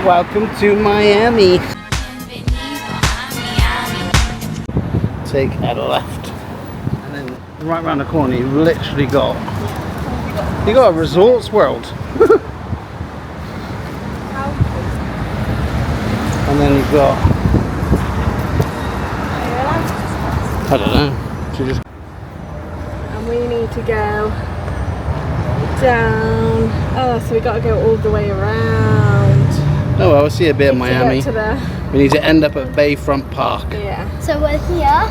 Welcome to Miami. Take a left, and then right around the corner you literally got a resorts world. And then you've got, I don't know, and we need to go down. Oh, so we got to go all the way around. oh well, we'll see a bit of Miami. We need to end up at Bayfront Park. Yeah. So we're here.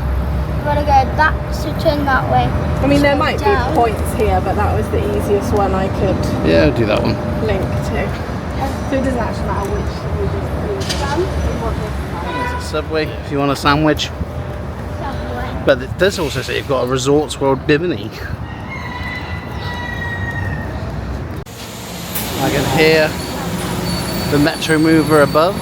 We're gonna go back to turn that way. I mean, there might be points here, but that was the easiest one I could. Yeah, I'll do that one. Link to. So it doesn't actually matter which we just do. There's a Subway if you want a sandwich. Subway. But it does also say you've got a Resorts World Bimini. I can hear the Metromover above.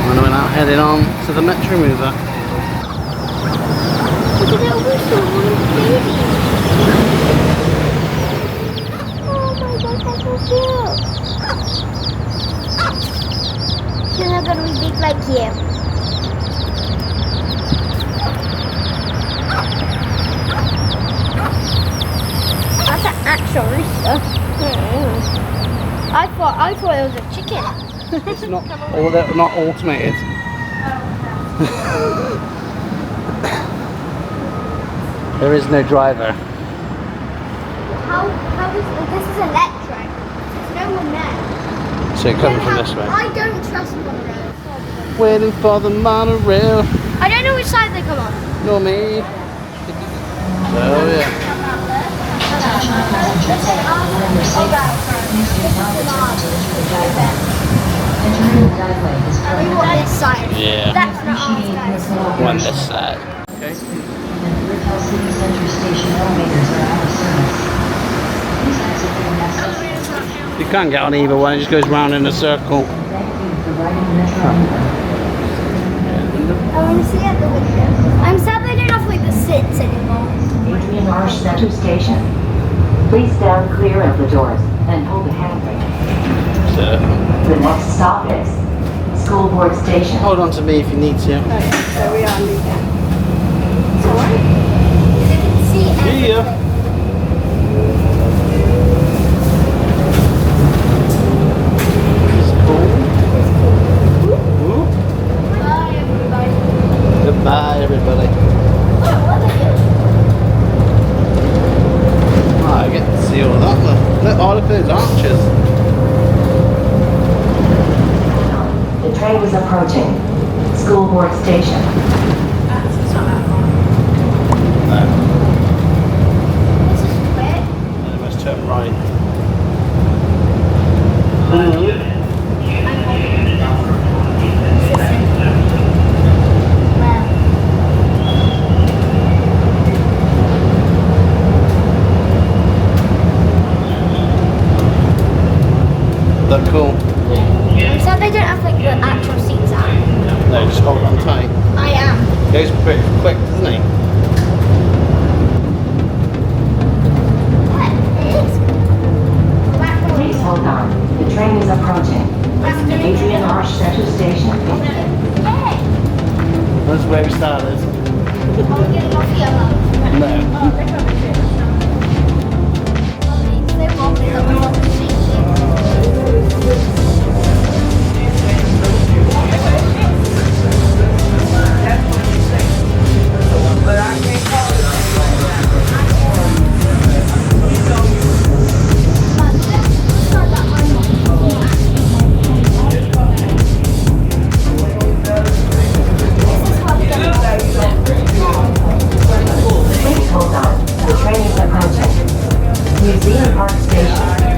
And we're now heading on to the Metromover. Look at that whistle, baby. Oh my gosh, that's so cute. She's not gonna be big like you. That's an actual rooster. I thought it was a chicken. It's not automated. There is no driver. How is this is electric? There's no one there. So it comes from this way. I don't trust monorail. Waiting for the monorail. I don't know which side they come on. No me. Oh yeah. We want this side. Yeah. That's not ours, guys. One this side. Okay. Brickell City Center Station elevators are out of service. Please exit the next. You can't get on either one, it just goes round in a circle. Thank you for riding Metromover. I want to see at the window. I'm sad they don't have like the sits anymore. Adrian Arch Center Station. Please stand clear of the doors and pull the handbrake. So, The next stop is School Board Station. hold on to me if you need to. Okay, so we are leaving. It's alright. You can see everything. See ya. It's cool. Ooh. Bye, everybody. Goodbye, everybody. Oh, look at you. Oh, I get to see all that. Look, all of those arches. The train is approaching School Board Station. It's not that far. No, This is quick. I must turn right. Look cool. I'm sad they don't have like the actual seats out. No, just hold on tight. I am. Goes pretty quick, doesn't he? Please hold on. The train is approaching Adrian Arch Center Station. That's where we started. Are we getting off yellow? No. They want me that we want to see you. Please hold on. The train is approaching Museum Park Station.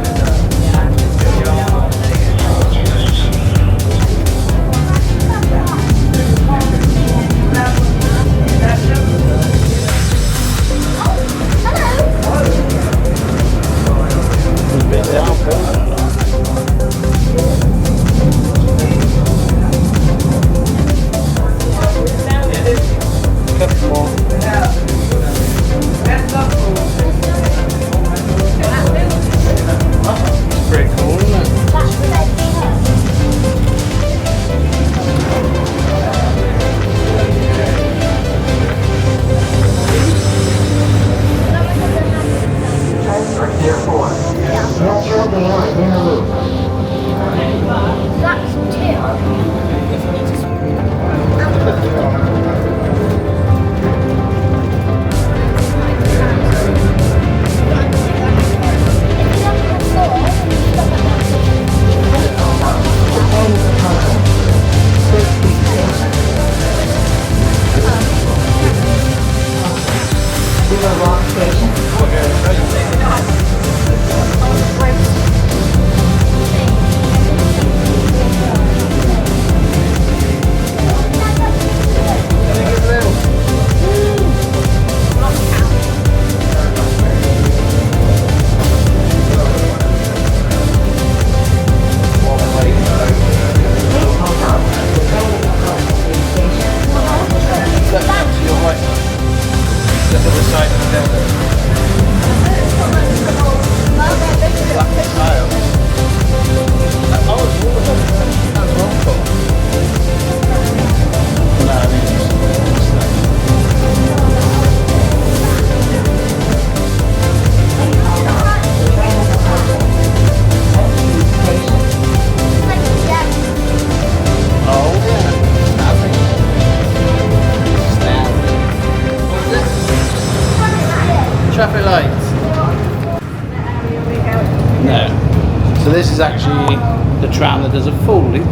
So this is actually the tram that does a full loop.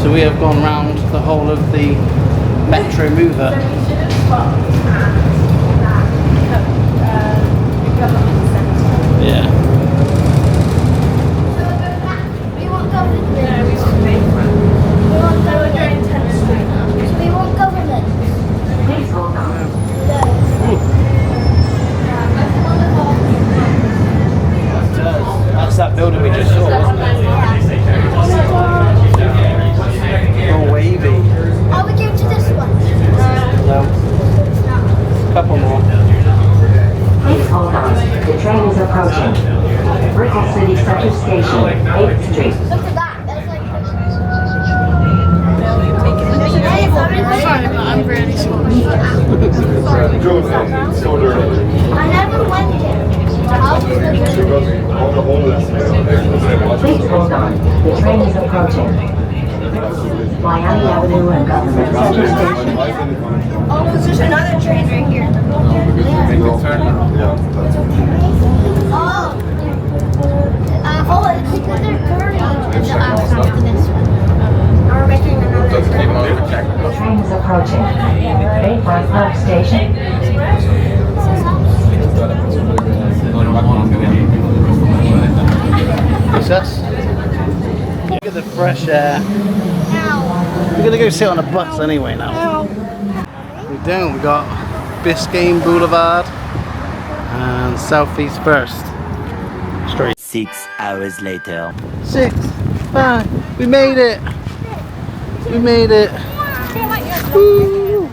So we have gone round the whole of the Metromover. Yeah. We want government. Yeah, we want government. So we want government. Please hold on. That's that building we just saw, wasn't it? Oh, wavy. Are we going to this one? No. Couple more. Please hold on. The train is approaching. Brickell City Center Station, 8th Street. Look at that. That's like Sorry, but I'm really sorry. I never went there. Please hold on. The train is approaching. Miami Avenue and Government Center Station. Oh, because there's another train right here. Oh, it's because they're turning. No, it's not this one. We're making another train. The train is approaching. Bayside Market Station. What's this? Look at the fresh air. We're gonna go sit on a bus anyway now. We don't. We got Biscayne Boulevard and Southeast First Street. 6 hours later. 6, 5. We made it. We made it. Woo.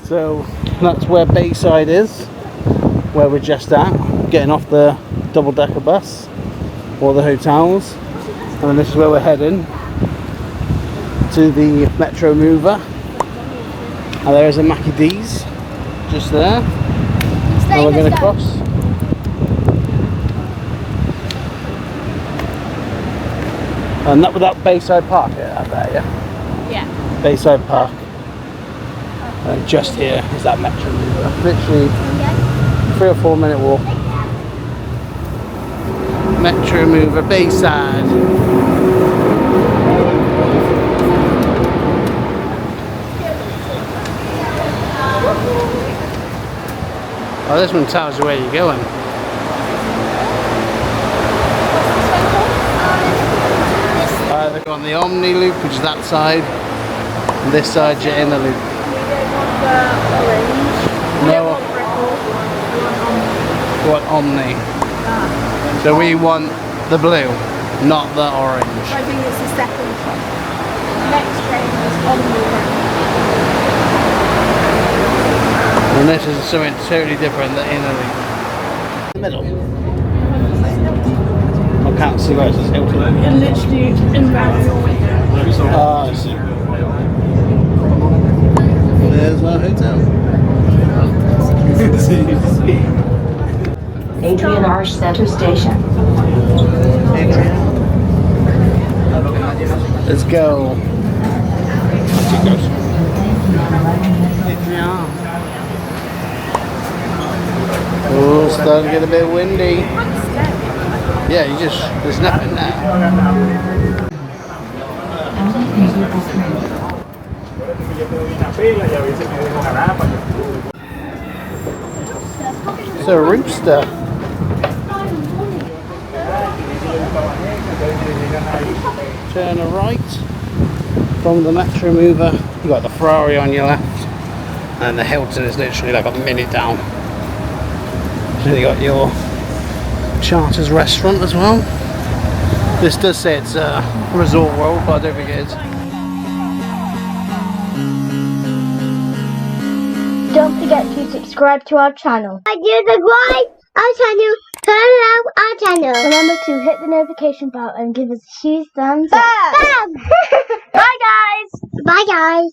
So that's where Bayside is, where we're just at, getting off the double-decker bus or the hotels, and then this is where we're heading to the Metromover. And there's a Mackie D's just there. And we're going to cross. And that without Bayside Park, yeah, I bet, yeah. Yeah. Bayside Park. And just here is that Metromover. Literally 3 or 4 minute walk. Metromover, Bayside. Oh, this one tells you where you're going. They've got the Omni Loop, which is that side, and this side you're in the loop. No, we want Omni. So we want the blue, not the orange. I think it's the second one. Next train is Omni Loop. And this is something totally different, the inner loop. The middle. I can't see where it says Hilton. You're literally in round your window. Oh, I see. There's our hotel. Adrian Arch Center Station. Let's go. Oh, starting to get a bit windy. Yeah, there's nothing there. It's a rooster. Turn right from the Metromover. You got the Ferrari on your left, and the Hilton is literally like a minute down. So you got your Charters restaurant as well. This does say it's a resort world, but I don't think it is. Don't forget to subscribe to our channel. Subscribe our channel. Turn on our channel. Remember to hit the notification bell and give us a huge thumbs up. Bye guys. Bye guys.